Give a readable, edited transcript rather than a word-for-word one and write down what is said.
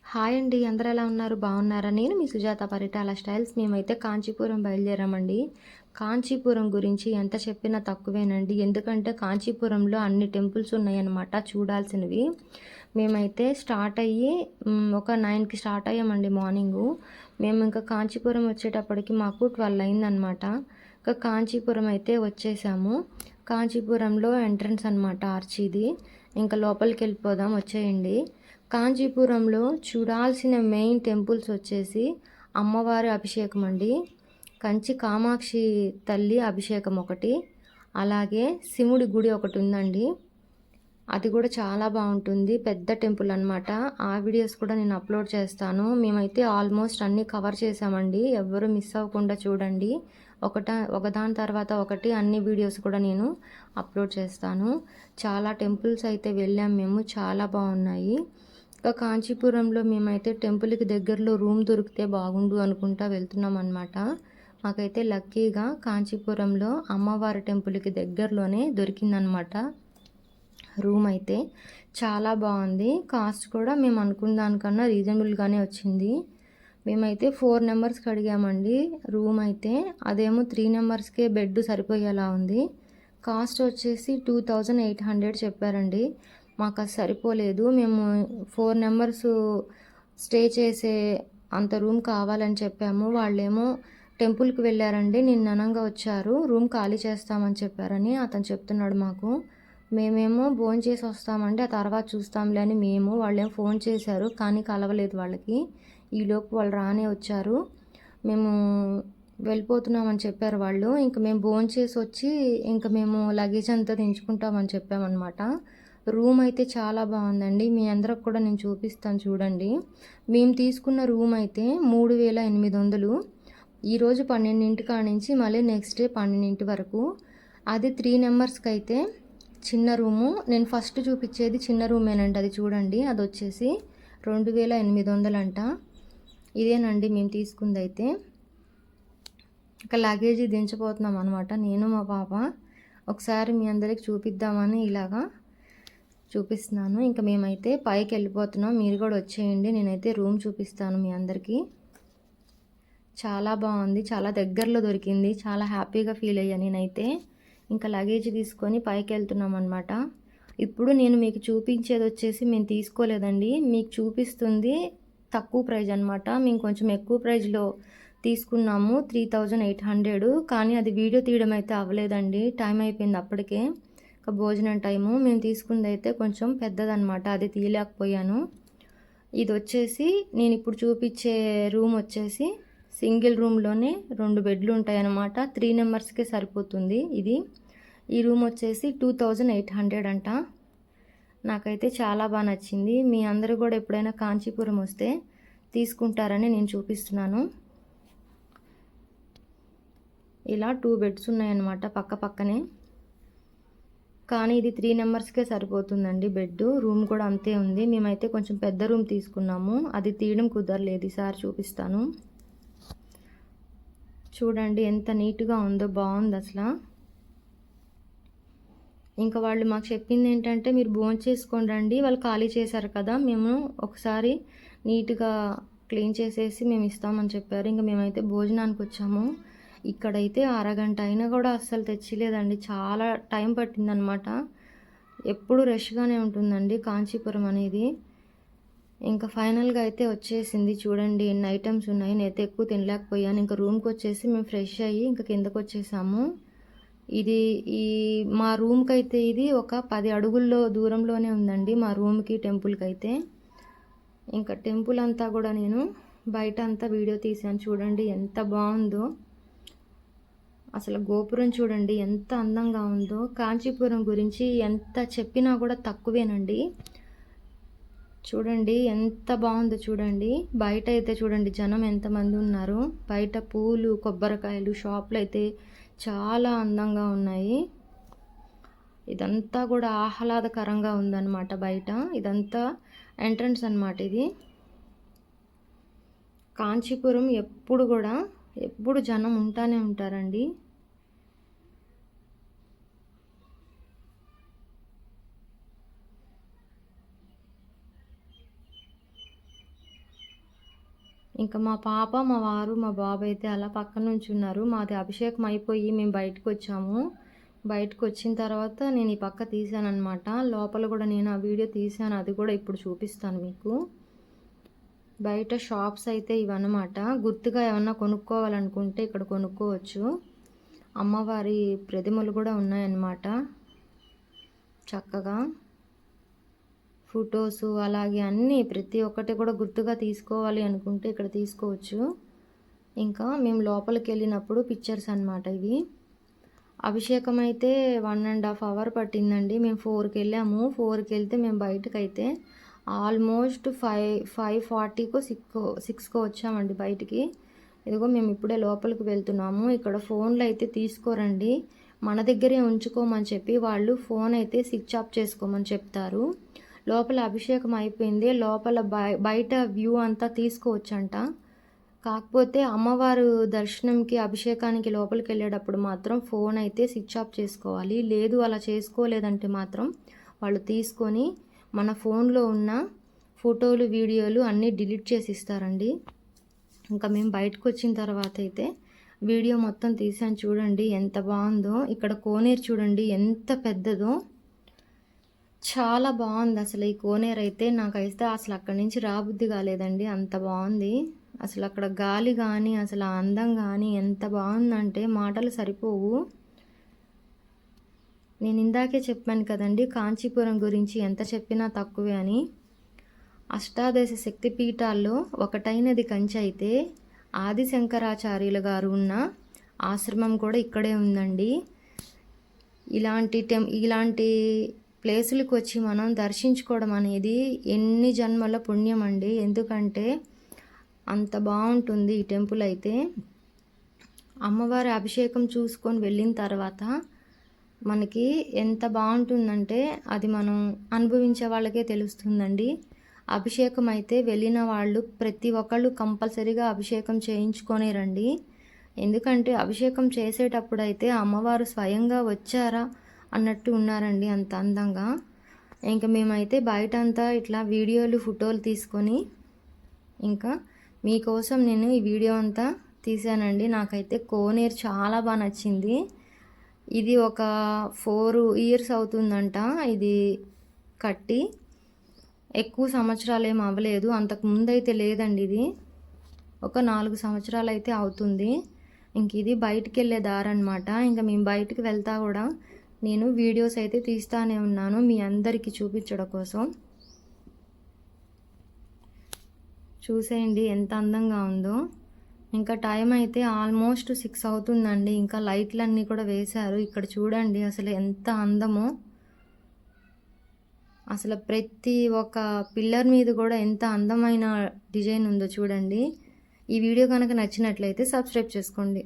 Hi అండి. అందరూ ఎలా ఉన్నారు? బాగున్నారా? నేను మీ సుజాత పరిటాల స్టైల్స్. మేమైతే కాంచీపురం బయలుదేరామండి. కాంచీపురం గురించి ఎంత చెప్పినా తక్కువేనండి. ఎందుకంటే కాంచీపురంలో అన్ని టెంపుల్స్ ఉన్నాయన్నమాట చూడాల్సినవి. మేమైతే స్టార్ట్ అయ్యి ఒక 9కి స్టార్ట్ అయ్యామండి మార్నింగు. మేము ఇంకా కాంచీపురం వచ్చేటప్పటికి మాకు 12 అయిందనమాట. ఇంకా కాంచీపురం అయితే వచ్చేసాము. కాంచీపురంలో ఎంట్రన్స్ అనమాట ఆర్చిది. ఇంకా లోపలికి వెళ్ళిపోదాం వచ్చేయండి. కాంచీపురంలో చూడాల్సిన మెయిన్ టెంపుల్స్ వచ్చేసి అమ్మవారి అభిషేకం అండి. కంచి కామాక్షి తల్లి అభిషేకం ఒకటి, అలాగే శివుడి గుడి ఒకటి ఉందండి. అది కూడా చాలా బాగుంటుంది. పెద్ద టెంపుల్ అనమాట. ఆ వీడియోస్ కూడా నేను అప్లోడ్ చేస్తాను. మేమైతే ఆల్మోస్ట్ అన్నీ కవర్ చేసామండి. ఎవ్వరూ మిస్ అవ్వకుండా చూడండి. ఒకదాని తర్వాత ఒకటి అన్ని వీడియోస్ కూడా నేను అప్లోడ్ చేస్తాను. చాలా టెంపుల్స్ అయితే వెళ్ళాం మేము. చాలా బాగున్నాయి. ఇంకా కాంచీపురంలో మేమైతే టెంపుల్కి దగ్గరలో రూమ్ దొరికితే బాగుండు అనుకుంటా వెళ్తున్నాం అనమాట. మాకైతే లక్కీగా కాంచీపురంలో అమ్మవారి టెంపుల్కి దగ్గరలోనే దొరికిందనమాట రూమ్. అయితే చాలా బాగుంది. కాస్ట్ కూడా మేము అనుకున్న దానికన్నా రీజనబుల్గానే వచ్చింది. మేమైతే 4 నెంబర్స్కి అడిగామండి రూమ్ అయితే. అదేమో 3 నెంబర్స్కే బెడ్ సరిపోయేలా ఉంది. కాస్ట్ వచ్చేసి 2800 చెప్పారండి. మాకు అది సరిపోలేదు. మేము 4 నెంబర్స్ స్టే చేసే అంత రూమ్ కావాలని చెప్పాము. వాళ్ళేమో టెంపుల్కి వెళ్ళారండి, నిన్ననంగా వచ్చారు, రూమ్ ఖాళీ చేస్తామని చెప్పారని అతను చెప్తున్నాడు మాకు. మేమేమో భోజనం చేసి వస్తామండి, ఆ తర్వాత చూస్తాంలే అని వాళ్ళేమో ఫోన్ చేశారు కానీ కలవలేదు వాళ్ళకి. ఈలోపు వాళ్ళు రానే వచ్చారు. మేము వెళ్ళిపోతున్నామని చెప్పారు వాళ్ళు. ఇంక మేము భోజనం చేసి వచ్చి ఇంక మేము లగేజ్ అంతా దించుకుంటామని చెప్పామన్నమాట. రూమ్ అయితే చాలా బాగుందండి. మీ అందరికి కూడా నేను చూపిస్తాను చూడండి. మేము తీసుకున్న రూమ్ అయితే 3800. ఈరోజు 12 కాడ నుంచి మళ్ళీ నెక్స్ట్ డే 12 వరకు. అది 3 నెంబర్స్కి అయితే చిన్న రూము. నేను ఫస్ట్ చూపించేది చిన్న రూమేనండి. అది చూడండి, అది వచ్చేసి 2800 అంట. ఇదేనండి మేము తీసుకుంది అయితే. ఇక లగేజీ దించబోతున్నాం అనమాట నేను మా పాప. ఒకసారి మీ అందరికి చూపిద్దామని ఇలాగా చూపిస్తున్నాను. ఇంకా మేమైతే పైకి వెళ్ళిపోతున్నాం. మీరు కూడా వచ్చేయండి, నేనైతే రూమ్ చూపిస్తాను మీ అందరికీ. చాలా బాగుంది, చాలా దగ్గరలో దొరికింది. చాలా హ్యాపీగా ఫీల్ అయ్యా నేనైతే. ఇంకా లగేజ్ తీసుకొని పైకి వెళ్తున్నాం అనమాట. ఇప్పుడు నేను మీకు చూపించేది వచ్చేసి మేము తీసుకోలేదండి, మీకు చూపిస్తుంది తక్కువ ప్రైజ్ అనమాట. మేము కొంచెం ఎక్కువ ప్రైజ్లో తీసుకున్నాము, 3800. కానీ అది వీడియో తీయడం అయితే అవ్వలేదండి, టైం అయిపోయింది అప్పటికే. భోజనం టైము. మేము తీసుకుంది అయితే కొంచెం పెద్దదన్నమాట, అది తీయలేకపోయాను. ఇది వచ్చేసి నేను ఇప్పుడు చూపించే రూమ్ వచ్చేసి సింగిల్ రూమ్లోనే 2 బెడ్లు ఉంటాయి అన్నమాట. 3 నెంబర్స్కే సరిపోతుంది ఇది. ఈ రూమ్ వచ్చేసి 2800 అంట. నాకైతే చాలా బాగా నచ్చింది. మీ అందరూ కూడా ఎప్పుడైనా కాంచీపురం వస్తే తీసుకుంటారని నేను చూపిస్తున్నాను. ఇలా 2 బెడ్స్ ఉన్నాయన్నమాట పక్క పక్కనే. కానీ ఇది 3 నెంబర్స్కే సరిపోతుందండి బెడ్. రూమ్ కూడా అంతే ఉంది. మేమైతే కొంచెం పెద్ద రూమ్ తీసుకున్నాము, అది తీయడం కుదరలేదు. ఈసారి చూపిస్తాను చూడండి ఎంత నీట్గా ఉందో, బాగుంది అసలు. ఇంకా వాళ్ళు మాకు చెప్పింది ఏంటంటే మీరు భోజనం చేసుకొని రండి, వాళ్ళు ఖాళీ చేశారు కదా, మేము ఒకసారి నీట్గా క్లీన్ చేసేసి మేము ఇస్తామని చెప్పారు. ఇంకా మేమైతే భోజనానికి వచ్చాము. ఇక్కడైతే అరగంట అయినా కూడా అస్సలు తెచ్చిలేదండి, చాలా టైం పట్టిందనమాట. ఎప్పుడు రష్గానే ఉంటుందండి కాంచీపురం అనేది. ఇంకా ఫైనల్గా అయితే వచ్చేసింది. చూడండి ఎన్ని ఐటమ్స్ ఉన్నాయి. నేనైతే ఎక్కువ తినలేకపోయాను. ఇంకా రూమ్కి వచ్చేసి మేము ఫ్రెష్ అయ్యి ఇంకా కిందకు వచ్చేసాము. ఈ మా రూమ్కి అయితే ఇది ఒక 10 అడుగుల్లో దూరంలోనే ఉందండి మా రూమ్కి టెంపుల్కి అయితే. ఇంకా టెంపుల్ అంతా కూడా నేను బయట అంతా వీడియో తీసాను. చూడండి ఎంత బాగుందో అసలు. గోపురం చూడండి ఎంత అందంగా ఉందో. కాంచీపురం గురించి ఎంత చెప్పినా కూడా తక్కువేనండి. చూడండి ఎంత బాగుందో చూడండి. బయట అయితే చూడండి జనం ఎంతమంది ఉన్నారు. బయట పూలు, కొబ్బరికాయలు, షాపులు అయితే చాలా అందంగా ఉన్నాయి. ఇదంతా కూడా ఆహ్లాదకరంగా ఉందన్నమాట బయట. ఇదంతా ఎంట్రన్స్ అన్నమాట ఇది. కాంచీపురం ఎప్పుడు జనం ఉంటానే ఉంటారండి. ఇంకా మా పాప, మా వారు, మా బాబు అయితే అలా పక్కన నుంచున్నారు. మాది అభిషేకం అయిపోయి మేము బయటకొచ్చాము. బయటకొచ్చిన తర్వాత నేను ఈ పక్క తీశాననమాట. లోపల కూడా నేను ఆ వీడియో తీశాను. అది కూడా ఇప్పుడు చూపిస్తాను మీకు. బయట షాప్స్ అయితే ఇవన్నమాట. గుర్తుగా ఏమన్నా కొనుక్కోవాలనుకుంటే ఇక్కడ కొనుక్కోవచ్చు. అమ్మవారి ప్రతిమలు కూడా ఉన్నాయన్నమాట. చక్కగా ఫొటోసు అలాగే అన్నీ ప్రతి ఒక్కటి కూడా గుర్తుగా తీసుకోవాలి అనుకుంటే ఇక్కడ తీసుకోవచ్చు. ఇంకా మేము లోపలికి వెళ్ళినప్పుడు పిక్చర్స్ అన్నమాట ఇవి. అభిషేకం అయితే 1.5 అవర్ పట్టిందండి. మేము 4కి వెళ్ళాము. 4కి వెళ్తే మేము బయటకైతే ఆల్మోస్ట్ 5:40కో 6కో వచ్చామండి బయటికి. ఇదిగో మేము ఇప్పుడే లోపలికి వెళ్తున్నాము. ఇక్కడ ఫోన్లు అయితే తీసుకోరండి, మన దగ్గరే ఉంచుకోమని చెప్పి వాళ్ళు ఫోన్ అయితే స్విచ్ ఆఫ్ చేసుకోమని చెప్తారు. లోపల అభిషేకం అయిపోయింది. లోపల బయట వ్యూ అంతా తీసుకోవచ్చంట. కాకపోతే అమ్మవారు దర్శనంకి అభిషేకానికి లోపలికి వెళ్ళేటప్పుడు మాత్రం ఫోన్ అయితే స్విచ్ ఆఫ్ చేసుకోవాలి. లేదు అలా చేసుకోలేదంటే మాత్రం వాళ్ళు తీసుకొని మన ఫోన్లో ఉన్న ఫోటోలు వీడియోలు అన్నీ డిలీట్ చేసి ఇస్తారండి. ఇంకా మేము బయటకు వచ్చిన తర్వాత అయితే వీడియో మొత్తం తీసాను. చూడండి ఎంత బాగుందో. ఇక్కడ కోనేరు చూడండి ఎంత పెద్దదో, చాలా బాగుంది అసలు. ఈ కోనేరు అయితే నాకైతే అసలు అక్కడి నుంచి రాబుద్ది కాలేదండి, అంత బాగుంది అసలు. అక్కడ గాలి కానీ అసలు ఆ అందం కానీ ఎంత బాగుందంటే మాటలు సరిపోవు. నేను ఇందాకే చెప్పాను కదండి కాంచీపురం గురించి ఎంత చెప్పినా తక్కువే అని. అష్టాదశ శక్తిపీఠాల్లో ఒకటైనది కంచి అయితే ఆదిశంకరాచార్యులు గారు ఉన్న ఆశ్రమం కూడా ఇక్కడే ఉందండి. ఇలాంటి ప్లేసులకు వచ్చి మనం దర్శించుకోవడం అనేది ఎన్ని జన్మల పుణ్యం అండి. ఎందుకంటే అంత బాగుంటుంది ఈ టెంపుల్ అయితే. అమ్మవారి అభిషేకం చూసుకొని వెళ్ళిన తర్వాత మనకి ఎంత బాగుంటుందంటే అది మనం అనుభవించే వాళ్ళకే తెలుస్తుందండి. అభిషేకం అయితే వెళ్ళిన వాళ్ళు ప్రతి ఒక్కళ్ళు కంపల్సరీగా అభిషేకం చేయించుకొని రండి. ఎందుకంటే అభిషేకం చేసేటప్పుడు అయితే అమ్మవారు స్వయంగా వచ్చారా అన్నట్టు ఉన్నారండి, అంత అందంగా. ఇంకా మేమైతే బయట అంతా ఇట్లా వీడియోలు ఫోటోలు తీసుకొని ఇంకా మీకోసం నేను ఈ వీడియో అంతా తీసానండి. నాకైతే కోనేరు చాలా బాగా నచ్చింది. ఇది ఒక 4 ఇయర్స్ అవుతుందంట ఇది కట్టి. ఎక్కువ సంవత్సరాలు ఏం అవ్వలేదు, అంతకు ముందు అయితే లేదండి. ఇది ఒక 4 సంవత్సరాలు అయితే అవుతుంది. ఇంక ఇది బయటికి వెళ్ళే దారి అనమాట. ఇంకా మేము బయటికి వెళ్తా కూడా నేను వీడియోస్ అయితే తీస్తానే ఉన్నాను మీ అందరికీ చూపించడం కోసం. చూసేయండి ఎంత అందంగా ఉందో. ఇంకా టైం అయితే ఆల్మోస్ట్ 6 అవుతుందండి. ఇంకా లైట్లన్నీ కూడా వేశారు. ఇక్కడ చూడండి అసలు ఎంత అందమో. అసలు ప్రతి ఒక్క పిల్లర్ మీద కూడా ఎంత అందమైన డిజైన్ ఉందో చూడండి. ఈ వీడియో కనుక నచ్చినట్లయితే సబ్స్క్రైబ్ చేసుకోండి.